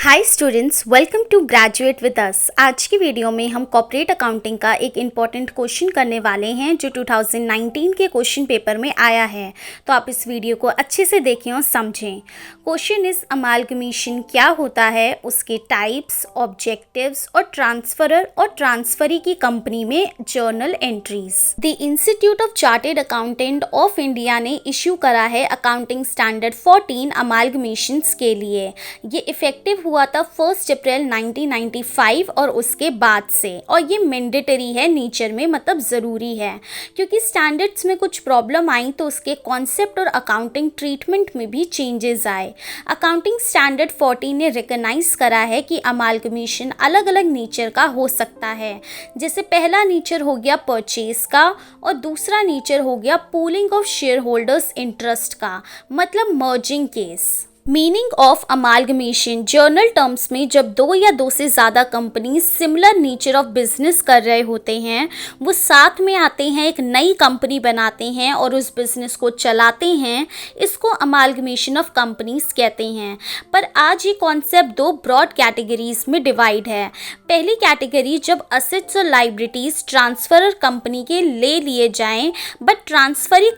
Hi students, welcome to graduate with us. आज की video में हम कॉर्पोरेट अकाउंटिंग का एक इम्पॉर्टेंट क्वेश्चन करने वाले हैं जो 2019 के क्वेश्चन पेपर में आया है। तो आप इस वीडियो को अच्छे से देखें और समझें। क्वेश्चन इज अमालगमेशन क्या होता है, उसके टाइप्स, ऑब्जेक्टिव्स और ट्रांसफरर और ट्रांसफरी की कंपनी में journal entries. The institute of chartered accountant of India ने इश्यू करा है अकाउंटिंग स्टैंडर्ड 14 अमालगमेशंस के लिए। ये इफेक्टिव हुआ था 1 अप्रैल 1995 और उसके बाद से, और ये मैंडेटरी है नेचर में, मतलब ज़रूरी है क्योंकि स्टैंडर्ड्स में कुछ प्रॉब्लम आई तो उसके कॉन्सेप्ट और अकाउंटिंग ट्रीटमेंट में भी चेंजेस आए। अकाउंटिंग स्टैंडर्ड 14 ने रिकॉग्नाइज करा है कि अमालगमेशन अलग अलग नेचर का हो सकता है। जैसे पहला नेचर हो गया परचेज का और दूसरा नेचर हो गया pooling of share holders interest का, मतलब merging case. Meaning of amalgamation journal terms में जब दो या दो से ज़्यादा companies similar nature of business कर रहे होते हैं, वो साथ में आते हैं, एक नई कंपनी बनाते हैं और उस बिजनेस को चलाते हैं, इसको अमालगमेशन ऑफ कंपनीज कहते हैं। पर आज ये कॉन्सेप्ट दो ब्रॉड कैटेगरीज में डिवाइड है। पहली कैटेगरी जब असेट्स और लाइबिलिटीज ट्रांसफरर कंपनी के ले लिए जाएं, बट ट्रांसफरर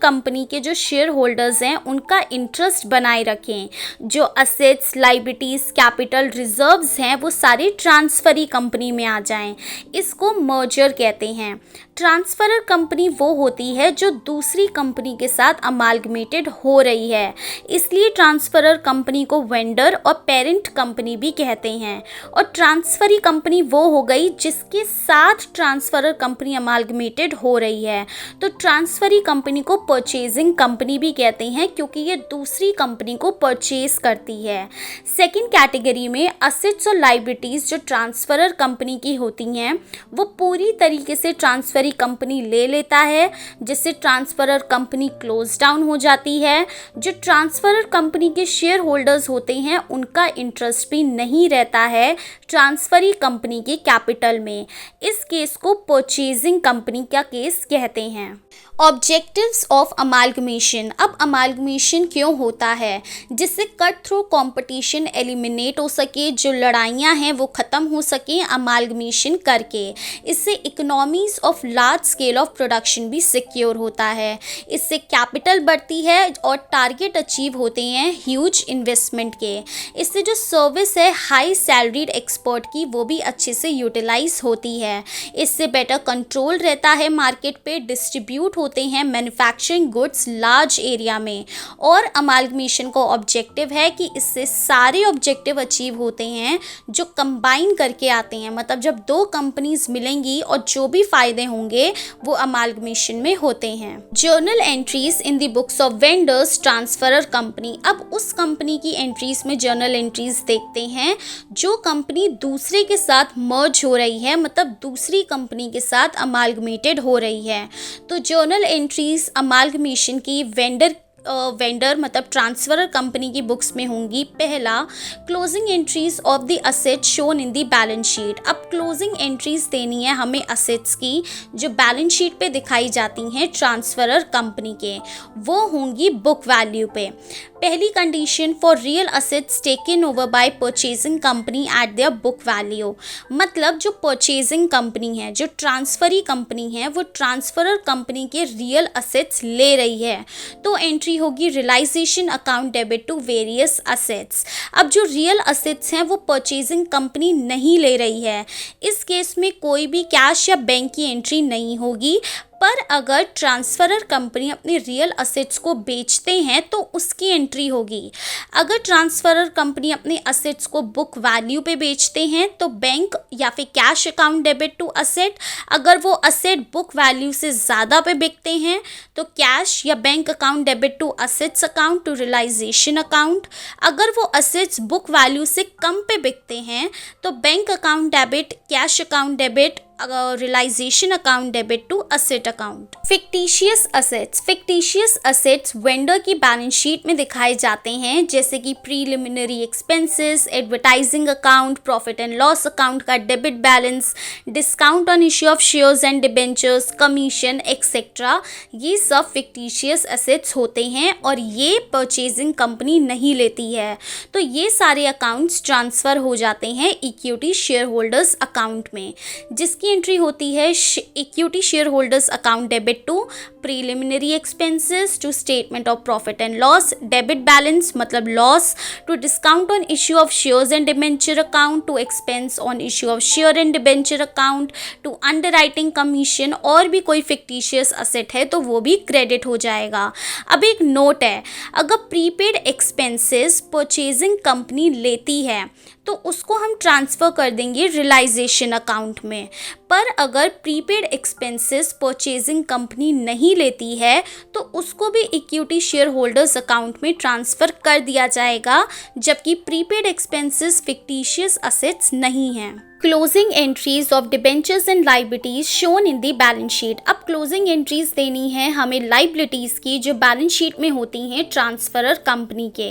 कंपनी के जो शेयर होल्डर्स हैं उनका इंटरेस्ट बनाए रखें। जो असेट्स, लाइबिलिटीज, कैपिटल, रिजर्व्स हैं वो सारे ट्रांसफरी कंपनी में आ जाएं, इसको मर्जर कहते हैं। ट्रांसफरर कंपनी वो होती है जो दूसरी कंपनी के साथ अमालगमेटेड हो रही है, इसलिए ट्रांसफरर कंपनी को वेंडर और पेरेंट कंपनी भी कहते हैं। और ट्रांसफरी कंपनी वो हो गई जिसके साथ ट्रांसफरर कंपनी अमालगमेटेड हो रही है, तो ट्रांसफरी कंपनी को परचेजिंग कंपनी भी कहते हैं क्योंकि ये दूसरी कंपनी को परचेज करती है। सेकंड कैटेगरी में असेट्स और लाइबिलिटीज जो ट्रांसफरर कंपनी की होती हैं वो पूरी तरीके से ट्रांसफरी कंपनी ले लेता है, जिससे ट्रांसफरर कंपनी क्लोज डाउन हो जाती है। जो ट्रांसफरर कंपनी के शेयर होल्डर्स होते हैं उनका इंटरेस्ट भी नहीं रहता है ट्रांसफरी कंपनी के कैपिटल में। इस केस को परचेजिंग कंपनी का केस कहते हैं। Objectives of amalgamation. अब अमालगमेशन क्यों होता है? जिससे कट थ्रू कंपटीशन एलिमिनेट हो सके, जो लड़ाइयाँ हैं वो ख़त्म हो सके अमालगमेशन करके। इससे economies of large scale of production भी सिक्योर होता है, इससे कैपिटल बढ़ती है और टारगेट अचीव होते हैं ह्यूज इन्वेस्टमेंट के। इससे जो सर्विस है हाई सैलरीड एक्सपर्ट की वो भी अच्छे से यूटिलाइज होती है। इससे बेटर कंट्रोल रहता है मार्केट पे, डिस्ट्रीब्यूट होते हैं मैन्युफैक्चरिंग गुड्स लार्ज एरिया में। और अमालगमेशन का ऑब्जेक्टिव है कि इससे सारे ऑब्जेक्टिव अचीव होते हैं जो कंबाइन करके आते हैं, मतलब जब दो कंपनीज मिलेंगी और जो भी फायदे होंगे वो अमालगमेशन में होते हैं। Journal entries in the books of vendors transferor company. अब उस कंपनी की एंट्रीज में जर्नल एंट्रीज देखते हैं जो कंपनी दूसरे के साथ मर्ज हो रही है, मतलब दूसरी कंपनी के साथ अमालगमेटेड हो रही है। तो जर्नल एंट्रीज अमालगमेशन की वेंडर मतलब ट्रांसफरर कंपनी की बुक्स में होंगी। पहला, closing entries of the asset shown in the balance sheet. अब क्लोजिंग एंट्रीज देनी है हमें असेट्स की जो बैलेंस शीट पे दिखाई जाती हैं ट्रांसफरर कंपनी के, वो होंगी बुक वैल्यू पे। पहली condition for real assets taken over by purchasing company at their book value, मतलब जो परचेजिंग कंपनी है, जो ट्रांसफरी कंपनी है, वो ट्रांसफरर कंपनी के रियल असेट्स ले रही है, तो एंट्री होगी realisation account debit to various assets. अब जो रियल असेट्स हैं वो परचेजिंग कंपनी नहीं ले रही है, इस केस में कोई भी कैश या बैंक की एंट्री नहीं होगी। पर अगर ट्रांसफरर कंपनी अपने रियल असेट्स को बेचते हैं तो उसकी एंट्री होगी। अगर ट्रांसफरर कंपनी अपने असेट्स को बुक वैल्यू पे बेचते हैं तो बैंक या फिर cash account debit to asset. अगर वो असेट बुक वैल्यू से ज़्यादा पे बिकते हैं तो कैश या bank account debit to assets account to realisation account. अगर वो असेट्स बुक वैल्यू से कम पे बिकते हैं तो bank account debit, cash account debit realization account debit to asset account. fictitious assets vendor की बैलेंस शीट में दिखाए जाते हैं, जैसे कि preliminary expenses, advertising account, profit and loss account का debit balance, discount on issue of shares and debentures, commission etcetera. ये सब फिक्टिशियस एसेट्स होते हैं और ये परचेजिंग कंपनी नहीं लेती है। तो ये सारे अकाउंट्स ट्रांसफ़र हो जाते हैं इक्विटी शेयर होल्डर्स अकाउंट में, जिसकी एंट्री होती है equity share holders account debit to preliminary expenses, to statement of profit and loss, debit balance मतलब loss, to discount on issue of shares and debenture account, to expense on issue of share and debenture account, to underwriting commission, और भी कोई fictitious asset है तो वो भी credit हो जाएगा। अब एक नोट है, अगर प्रीपेड एक्सपेंसेस परचेजिंग कंपनी लेती है तो उसको हम ट्रांसफ़र कर देंगे रियलाइजेशन अकाउंट में, पर अगर प्रीपेड एक्सपेंसेस परचेजिंग कंपनी नहीं लेती है तो उसको भी इक्विटी शेयर होल्डर्स अकाउंट में ट्रांसफ़र कर दिया जाएगा, जबकि प्रीपेड एक्सपेंसेस फिक्टिशियस असेट्स नहीं हैं। Closing entries of debentures and liabilities shown in the balance sheet. अब क्लोजिंग एंट्रीज देनी है हमें लाइबिलिटीज़ की जो बैलेंस शीट में होती हैं ट्रांसफरर कंपनी के।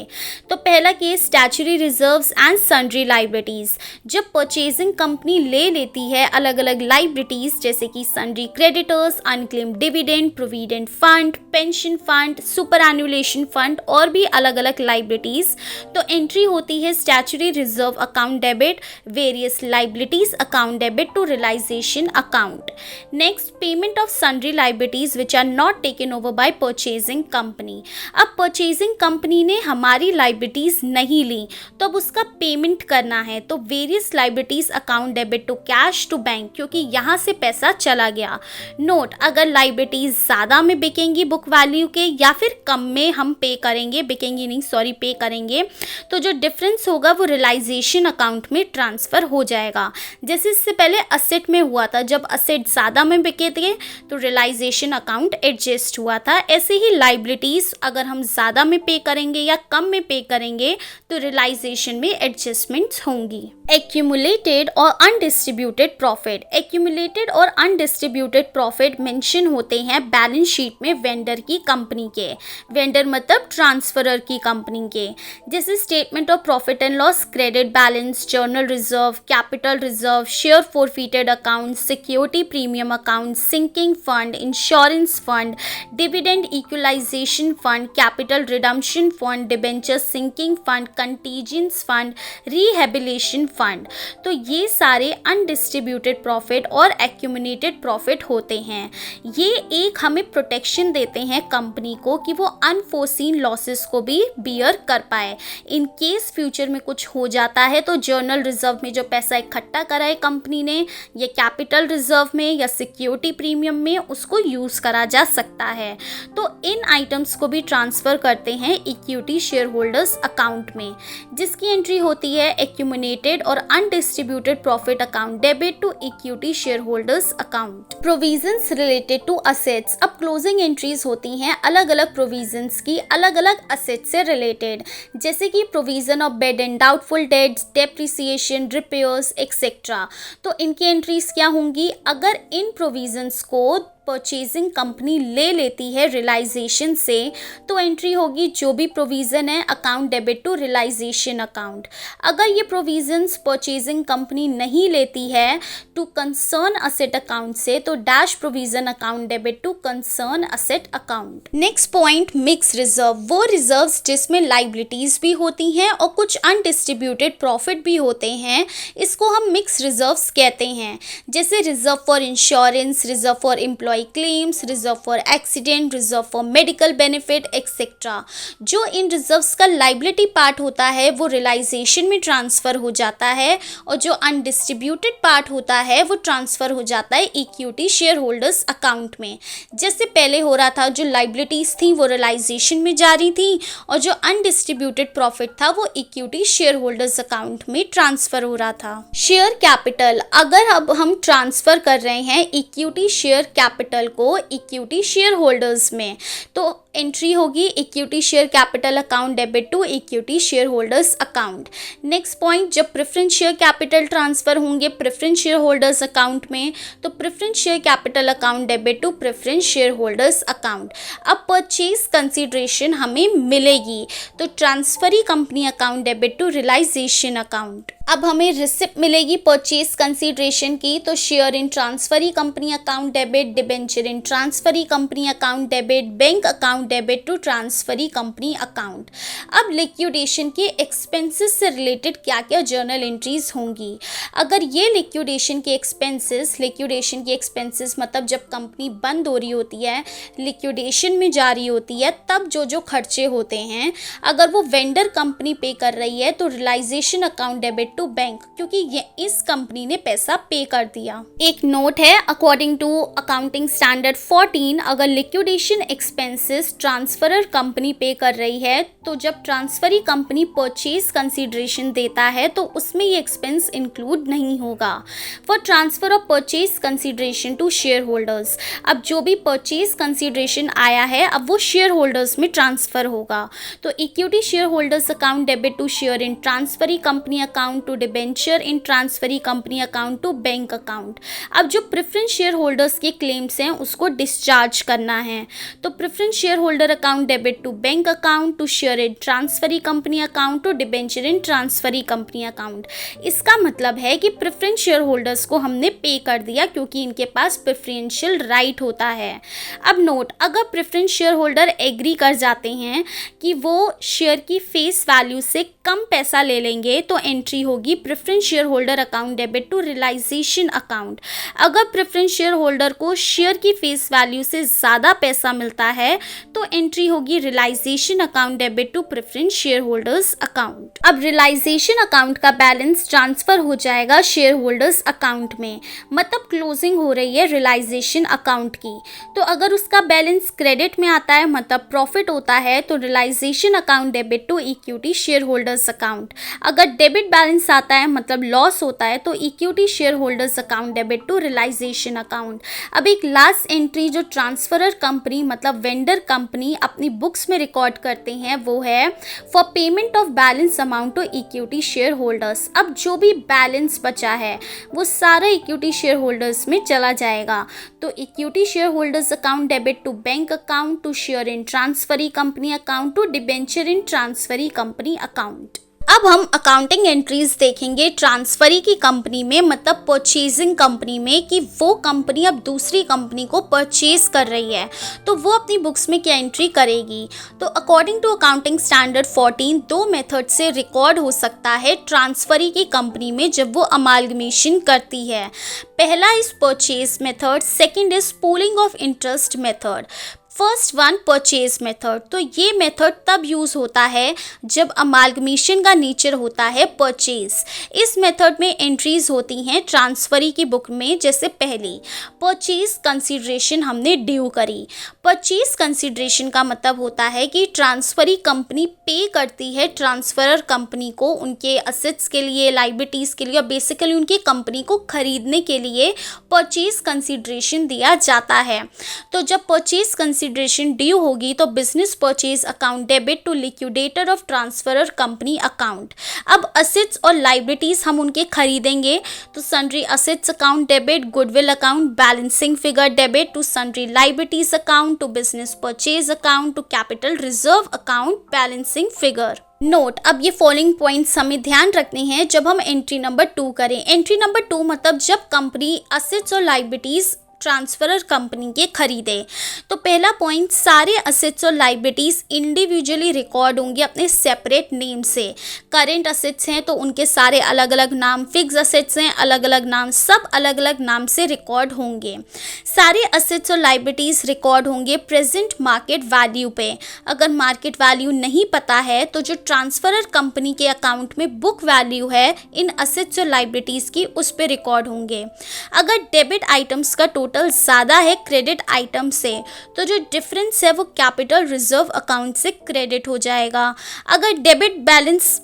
तो पहला case statutory reserves and sundry liabilities. जब परचेजिंग कंपनी ले लेती है अलग अलग लाइबिलिटीज़ जैसे कि sundry creditors, unclaimed dividend, provident fund, pension fund, super emulation fund और भी अलग अलग लाइबिलिटीज़, तो एंट्री होती है statutory reserve account debit, various liabilities account debit to realization account. Next, payment of sundry liabilities which are not taken over by purchasing company. अब purchasing company ने हमारी liabilities नहीं ली तो अब उसका पेमेंट करना है, तो various liabilities account debit to cash to bank, क्योंकि यहाँ से पैसा चला गया। नोट, अगर liabilities ज़्यादा में बिकेंगी बुक वैल्यू के या फिर कम में हम पे करेंगे, बिकेंगी नहीं सॉरी पे करेंगे, तो जो डिफरेंस होगा वो रियलाइजेशन अकाउंट में ट्रांसफ़र हो जाएगा। जैसे इससे पहले असेट में हुआ था, जब असेट ज़्यादा में बिके थे तो रियलाइजेशन अकाउंट एडजस्ट हुआ था, ऐसे ही लाइबिलिटीज़ अगर हम ज़्यादा में पे करेंगे या कम में पे करेंगे तो रियलाइजेशन में एडजस्टमेंट्स होंगी। एक्यूमुलेटेड और अनडिस्ट्रीब्यूटेड प्रॉफिट। एक्यूमुलेटेड और अनडिस्ट्रीब्यूटेड प्रॉफिट मेंशन होते हैं बैलेंस शीट में वेंडर की कंपनी के, वेंडर मतलब ट्रांसफरर की कंपनी के, जैसे statement of profit and loss, credit balance, general reserve, capital reserve, share forfeited account, security premium account, sinking fund, insurance fund, dividend equalisation fund, capital redemption fund, debenture sinking fund, contingency fund, rehabilitation fund. तो ये सारे undistributed profit और accumulated profit होते हैं। ये एक हमें protection देते हैं कंपनी को कि वो अनफोर्सीन लॉसेस को भी बियर कर पाए। इन केस फ्यूचर में कुछ हो जाता है तो जर्नल रिजर्व में जो पैसा इकट्ठा करा है कंपनी ने, या कैपिटल रिजर्व में या सिक्योरिटी प्रीमियम में, उसको यूज़ करा जा सकता है। तो इन आइटम्स को भी ट्रांसफ़र करते हैं इक्विटी शेयर होल्डर्स अकाउंट में, जिसकी एंट्री होती है एक्यूमुलेटेड और undistributed profit account debit to equity share holders account. Provisions related to assets. अब क्लोजिंग एंट्रीज होती हैं अलग अलग प्रोविजंस की अलग अलग असेट से रिलेटेड, जैसे कि provision of bed and doubtful debts, depreciation, repairs etcetera. तो इनकी एंट्रीज क्या होंगी? अगर इन प्रोविजंस को परचेजिंग कंपनी ले लेती है रियलाइजेशन से तो एंट्री होगी जो भी प्रोविज़न है account debit to realisation account. अगर ये प्रोविजंस परचेजिंग कंपनी नहीं लेती है टू कंसर्न असेट अकाउंट से तो dash provision account debit to concern asset account. Next point, mix reserve. वो रिजर्व्स जिसमें लाइबिलिटीज़ भी होती हैं और कुछ अनडिस्ट्रीब्यूटेड प्रॉफिट भी होते हैं, इसको हम मिक्स रिजर्व्स कहते हैं। जैसे reserve for insurance, reserve for employ claims, reserve for accident, reserve for medical benefit etcetera. जो इन रिजर्व्स का लाइबिलिटी पार्ट होता है वो रियलाइजेशन में ट्रांसफ़र हो जाता है और जो अनडिस्ट्रीब्यूटेड पार्ट होता है वो ट्रांसफ़र हो जाता है इक्विटी शेयर होल्डर्स अकाउंट में। जैसे पहले हो रहा था, जो लाइबिलिटीज़ थी वो रियलाइजेशन में जा रही थी और जो अनडिस्ट्रीब्यूटेड प्रॉफिट था वो इक्विटी शेयर होल्डर्स अकाउंट में ट्रांसफ़र हो रहा था। Share capital. अगर अब हम ट्रांसफ़र कर रहे हैं इक्विटी शेयर कैपिटल कैपिटल को इक्विटी शेयर होल्डर्स में। तो एंट्री होगी equity share capital account debit to equity share holders account. Next point, जब प्रेफरेंस शेयर कैपिटल ट्रांसफर होंगे प्रेफरेंस शेयर होल्डर्स अकाउंट में, तो preference share capital account debit to preference share holders account. अब purchase consideration हमें मिलेगी, तो transferee company account debit to realisation account. अब हमें रिसिप्ट मिलेगी परचेज कंसीडरेशन की, तो share in transferee company account debit, debenture in transferee company account debit, bank account debit to transferee company account. अब liquidation के एक्सपेंसेस से related क्या क्या जर्नल एंट्रीज होंगी। अगर ये लिक्विडेशन के एक्सपेंसेस मतलब जब कंपनी बंद हो रही होती है, लिक्विडेशन में जा रही होती है, तब जो खर्चे होते हैं, अगर वो वेंडर कंपनी पे कर रही है तो realisation account debit to bank, क्योंकि ये इस कंपनी ने पैसा पे कर दिया। एक नोट है, अकॉर्डिंग टू अकाउंटिंग स्टैंडर्ड 14, अगर liquidation expenses transferor company pay कर रही है, तो जब ट्रांसफरी कंपनी परचेज कंसीडरेशन देता है तो उसमें ये एक्सपेंस इंक्लूड नहीं होगा। For transfer of purchase consideration to share holders, अब जो भी परचेज कंसीडरेशन आया है अब वो शेयर होल्डर्स में ट्रांसफर होगा। तो equity share holders account debit to share in transferee company account to debenture in transferee company account to bank account. अब जो प्रेफरेंस शेयर होल्डर्स के क्लेम्स हैं उसको डिस्चार्ज करना है, तो preference share holder account debit to bank account to share in transferee company account to debenture in transferee company account. इसका मतलब है कि प्रेफरेंस शेयर होल्डर्स को हमने पे कर दिया क्योंकि इनके पास प्रेफरेंशियल राइट होता है। अब नोट, अगर प्रेफरेंस शेयर होल्डर एग्री कर जाते हैं कि वो शेयर की फेस वैल्यू से कम पैसा ले लेंगे, तो एंट्री होगी preference share holder account debit to realisation account. अगर प्रेफरेंस शेयर होल्डर को शेयर की फेस वैल्यू से ज़्यादा पैसा मिलता है तो एंट्री होगी realisation account debit to preference share holders account. अब रियलाइजेशन अकाउंट का बैलेंस ट्रांसफर हो जाएगा शेयर होल्डर्स अकाउंट में, मतलब क्लोजिंग हो रही है रियलाइजेशन अकाउंट की। तो अगर उसका बैलेंस क्रेडिट में आता है मतलब प्रॉफिट होता है, तो realisation account debit to equity share holders account. अगर डेबिट बैलेंस आता है मतलब लॉस होता है, तो equity share holders account debit to realisation account. अब एक लास्ट एंट्री जो ट्रांसफरर कंपनी मतलब वेंडर कंपनी अपनी बुक्स में रिकॉर्ड करते हैं वो है for payment of balance amount to equity share holders. अब जो भी बैलेंस बचा है वो सारा इक्विटी शेयर होल्डर्स में चला जाएगा, तो equity share holders account debit to bank account to share in transferee company account to debenture in transferee company account. अब हम अकाउंटिंग एंट्रीज देखेंगे ट्रांसफरी की कंपनी में मतलब परचेजिंग कंपनी में, कि वो कंपनी अब दूसरी कंपनी को परचेज कर रही है तो वो अपनी बुक्स में क्या एंट्री करेगी। तो अकॉर्डिंग टू अकाउंटिंग स्टैंडर्ड 14 दो मेथड से रिकॉर्ड हो सकता है ट्रांसफरी की कंपनी में जब वो अमालगमेशन करती है। पहला is purchase method, second is pooling of interest method. First one purchase method, तो ये मेथड तब यूज़ होता है जब अमालगमेशन का नेचर होता है परचेज। इस मेथड में एंट्रीज होती हैं ट्रांसफरी की बुक में, जैसे पहली परचेज कंसीडरेशन हमने ड्यू करी। परचेज कंसीडरेशन का मतलब होता है कि ट्रांसफरी कंपनी पे करती है ट्रांसफरर कंपनी को उनके असेट्स के लिए, लाइबिलिटीज़ के लिए और बेसिकली उनकी कंपनी को खरीदने के लिए परचेज कंसीडरेशन दिया जाता है। तो जब परचेज कंसीडरेशन ड्यू होगी तो business purchase account debit to liquidator of transferor company account. अब असेट्स और लाइबिलिटीज हम उनके खरीदेंगे तो sundry assets account debit, goodwill account, balancing figure debit to sundry liabilities account to business purchase account to capital reserve account balancing figure. Note, अब ये following points हमें ध्यान रखने हैं जब हम एंट्री नंबर 2 करें। एंट्री नंबर 2 मतलब जब कंपनी असेट्स और लाइबिलिटीज ट्रांसफरर कंपनी के खरीदे। तो पहला पॉइंट, सारे असेट्स और लाइबिलिटीज इंडिविजुअली रिकॉर्ड होंगे अपने सेपरेट नेम से। करेंट असेट्स हैं तो उनके सारे अलग अलग नाम, फिक्स असेट्स हैं अलग अलग नाम, सब अलग अलग नाम से रिकॉर्ड होंगे। सारे असेट्स और लाइबिलिटीज रिकॉर्ड होंगे प्रेजेंट मार्केट वैल्यू पे। अगर मार्केट वैल्यू नहीं पता है तो जो ट्रांसफरर कंपनी के अकाउंट में बुक वैल्यू है इन असेट्स और लाइबिलिटीज की उस पर रिकॉर्ड होंगे। अगर डेबिट आइटम्स का टोटल ज़्यादा है क्रेडिट आइटम से तो जो डिफरेंस है वो कैपिटल रिजर्व अकाउंट से क्रेडिट हो जाएगा। अगर डेबिट बैलेंस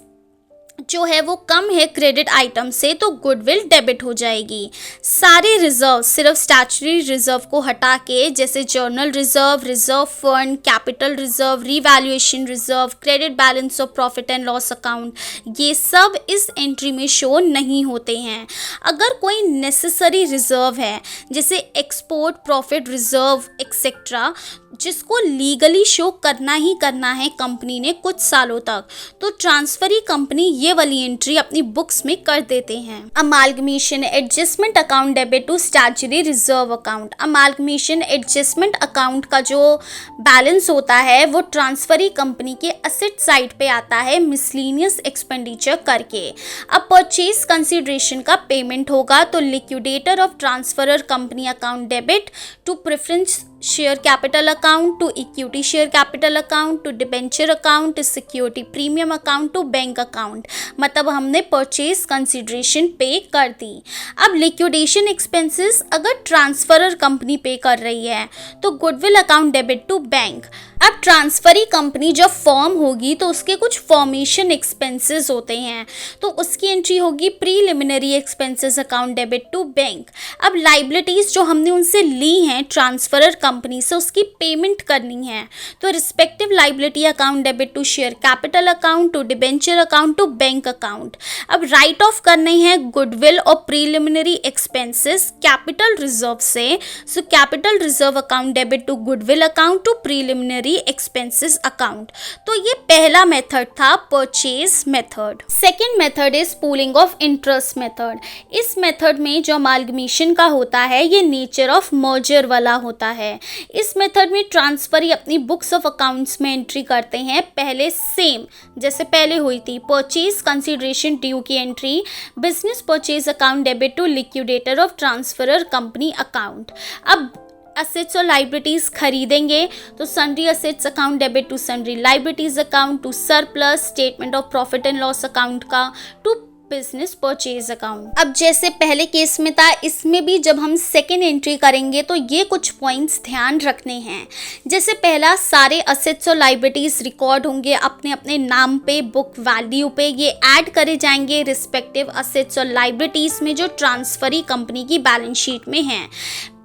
जो है वो कम है क्रेडिट आइटम से, तो गुडविल डेबिट हो जाएगी। सारे रिजर्व, सिर्फ स्टैट्यूटरी रिजर्व को हटा के, जैसे journal reserve, reserve fund, capital reserve, revaluation reserve, credit balance of profit and loss account, ये सब इस एंट्री में शो नहीं होते हैं। अगर कोई नेसेसरी रिजर्व है, जैसे एक्सपोर्ट प्रॉफिट रिजर्व एक्सेट्रा, जिसको लीगली शो करना ही करना है कंपनी ने कुछ सालों तक, तो ट्रांसफरी कंपनी ये वाली एंट्री अपनी बुक्स में कर देते हैं। Amalgamation adjustment account debit to statutory reserve account. Amalgamation adjustment account का जो बैलेंस होता है वो ट्रांसफरी कंपनी के असेट साइड पे आता है मिसलेनियस एक्सपेंडिचर करके। अब परचेज कंसिडरेशन का पेमेंट होगा तो liquidator of transferor company account debit to preference share capital account to equity share capital account to debenture account to security premium account to bank account. मतलब हमने purchase consideration pay कर दी। अब liquidation expenses अगर transferor company pay कर रही है तो goodwill account debit to bank. अब ट्रांसफरी कंपनी जब फॉर्म होगी तो उसके कुछ फॉर्मेशन एक्सपेंसेस होते हैं, तो उसकी एंट्री होगी preliminary expenses account debit to bank. अब लाइबिलिटीज़ जो हमने उनसे ली हैं ट्रांसफरर कंपनी से, उसकी पेमेंट करनी है, तो respective liability account debit to share capital account to debenture account to bank account. अब राइट ऑफ करने हैं गुडविल और प्रीलिमिनरी एक्सपेंसेस कैपिटल रिजर्व से, so capital reserve account debit to goodwill account to preliminary expenses account. तो ये पहला method था purchase method. Second method is pooling of interest method. इस मेथड में जो अमालगमेशन का होता है ये नेचर ऑफ मर्जर वाला होता है। इस मेथड में ट्रांसफरी अपनी बुक्स ऑफ अकाउंट्स में एंट्री करते हैं पहले सेम जैसे पहले हुई थी, परचेज कंसिडरेशन ड्यू की entry business purchase account debit to liquidator of transferor company account. अब असेट्स और लाइबिलिटीज खरीदेंगे तो sundry assets account debit to sundry liabilities account to surplus statement of profit and loss account का to business purchase account. अब जैसे पहले case में था, इसमें भी जब हम सेकेंड एंट्री करेंगे तो ये कुछ पॉइंट्स ध्यान रखने हैं। जैसे पहला, सारे असेट्स और लाइबिलिटीज रिकॉर्ड होंगे अपने अपने नाम पे, बुक वैल्यू पे, ये ऐड करे जाएंगे रिस्पेक्टिव असेट्स और लाइबिलिटीज में जो ट्रांसफरी कंपनी की बैलेंस शीट में हैं।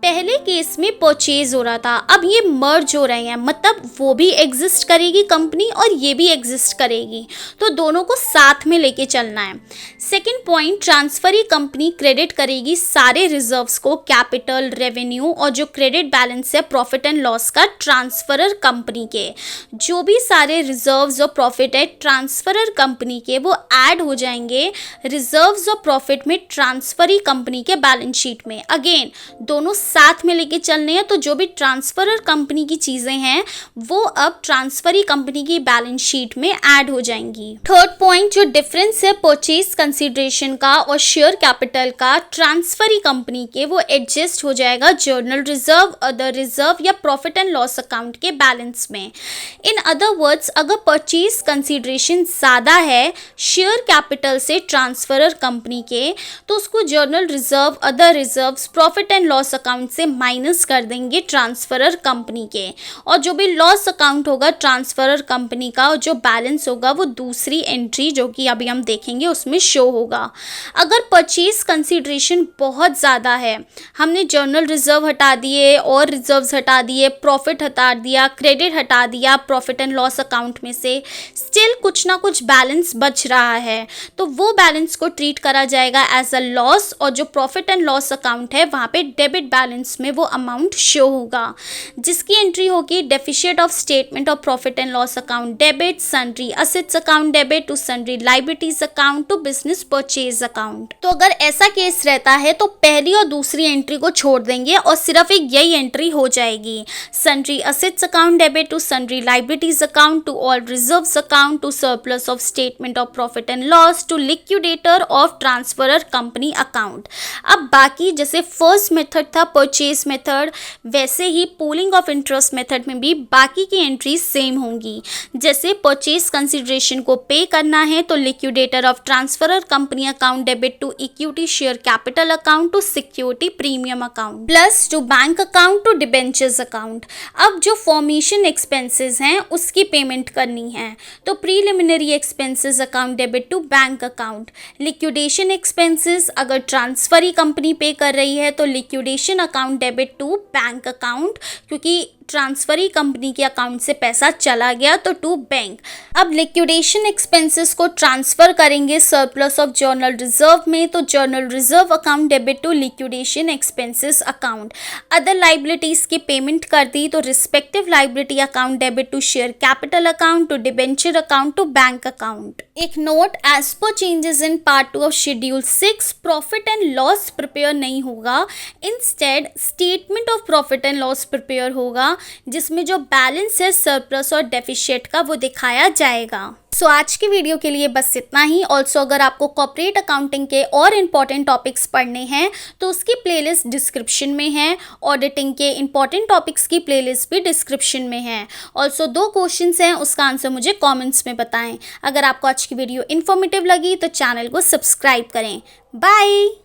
पहले केस में परचेज हो रहा था, अब ये मर्ज हो रहे हैं, मतलब वो भी एग्जिस्ट करेगी कंपनी और ये भी एग्जिस्ट करेगी, तो दोनों को साथ में लेके चलना है। Second point, transferee company credit करेगी सारे रिजर्व्स को, कैपिटल, रेवेन्यू और जो क्रेडिट बैलेंस है प्रॉफिट एंड लॉस का ट्रांसफरर कंपनी के। जो भी सारे रिजर्व्स और प्रॉफिट है ट्रांसफरर कंपनी के, वो ऐड हो जाएंगे रिजर्व्स और प्रॉफिट में ट्रांसफरी कंपनी के बैलेंस शीट में। अगेन दोनों साथ में लेके चलने हैं, तो जो भी ट्रांसफरर कंपनी की चीजें हैं वो अब ट्रांसफरी कंपनी की बैलेंस शीट में ऐड हो जाएंगी। थर्ड पॉइंट, जो डिफरेंस है परचेज कंसिडरेशन का और शेयर कैपिटल का ट्रांसफरी कंपनी के, वो एडजस्ट हो जाएगा जर्नल रिजर्व, अदर रिजर्व या प्रॉफिट एंड लॉस अकाउंट के बैलेंस में। इन अदर वर्ड्स, अगर परचेज कंसिडरेशन ज्यादा है शेयर कैपिटल से ट्रांसफरर कंपनी के, तो उसको journal reserve, other reserve, profit and loss account से माइनस कर देंगे ट्रांसफरर कंपनी के, और जो भी लॉस अकाउंट होगा ट्रांसफरर कंपनी का और जो बैलेंस होगा वो दूसरी एंट्री जो कि अभी हम देखेंगे उसमें शो होगा। अगर परचेज कंसिडरेशन बहुत ज़्यादा है, हमने जर्नल रिजर्व हटा दिए और रिजर्व्स हटा दिए, प्रॉफिट हटा दिया, क्रेडिट हटा दिया प्रॉफिट एंड लॉस अकाउंट में से, स्टिल कुछ ना कुछ बैलेंस बच रहा है, तो वो बैलेंस को ट्रीट करा जाएगा एज अ लॉस, और जो प्रॉफिट एंड लॉस अकाउंट है वहाँ पे डेबिट बैलेंस में वो अमाउंट शो होगा, जिसकी एंट्री होगी deficit of statement of profit and loss account debit, sundry assets account debit to sundry liabilities account to business purchase account. तो अगर ऐसा केस रहता है तो पहली और दूसरी एंट्री को छोड़ देंगे और सिर्फ एक यही एंट्री हो जाएगी, sundry assets account debit to sundry liabilities account to all reserves account to surplus of statement of profit and loss to liquidator of transferor company account. अब बाकी जैसे फर्स्ट मेथड था परचेज मेथड, वैसे ही pooling of interest method में भी बाकी की एंट्रीज सेम होंगी। जैसे परचेज कंसिडरेशन को पे करना है तो liquidator of transferor company account debit to equity share capital account to security premium account plus to bank account to debentures account. अब जो फॉर्मेशन एक्सपेंसेस हैं उसकी पेमेंट करनी है तो preliminary expenses account debit to bank account. Liquidation expenses अगर transferee company pay कर रही है तो liquidation account debit to bank account, क्योंकि ट्रांसफरी कंपनी के अकाउंट से पैसा चला गया तो टू बैंक। अब लिक्विडेशन एक्सपेंसेस को ट्रांसफर करेंगे सरप्लस ऑफ जर्नल रिजर्व में तो general reserve account debit to liquidation expenses account. Other liabilities की पेमेंट कर दी तो respective liability account debit to share capital account to debenture account to bank account. एक note, as per changes in part 2 of schedule 6 profit and loss prepare नहीं होगा, instead statement of profit and loss prepare होगा जिसमें जो balance है surplus और deficit का वो दिखाया जाएगा। सो आज की वीडियो के लिए बस इतना ही। ऑल्सो अगर आपको कॉर्पोरेट अकाउंटिंग के और इम्पॉर्टेंट टॉपिक्स पढ़ने हैं तो उसकी प्लेलिस्ट डिस्क्रिप्शन में है। ऑडिटिंग के इम्पॉर्टेंट टॉपिक्स की प्लेलिस्ट भी डिस्क्रिप्शन में है। ऑल्सो 2 क्वेश्चंस हैं, उसका आंसर मुझे कमेंट्स में बताएं। अगर आपको आज की वीडियो इन्फॉर्मेटिव लगी तो चैनल को सब्सक्राइब करें। बाय।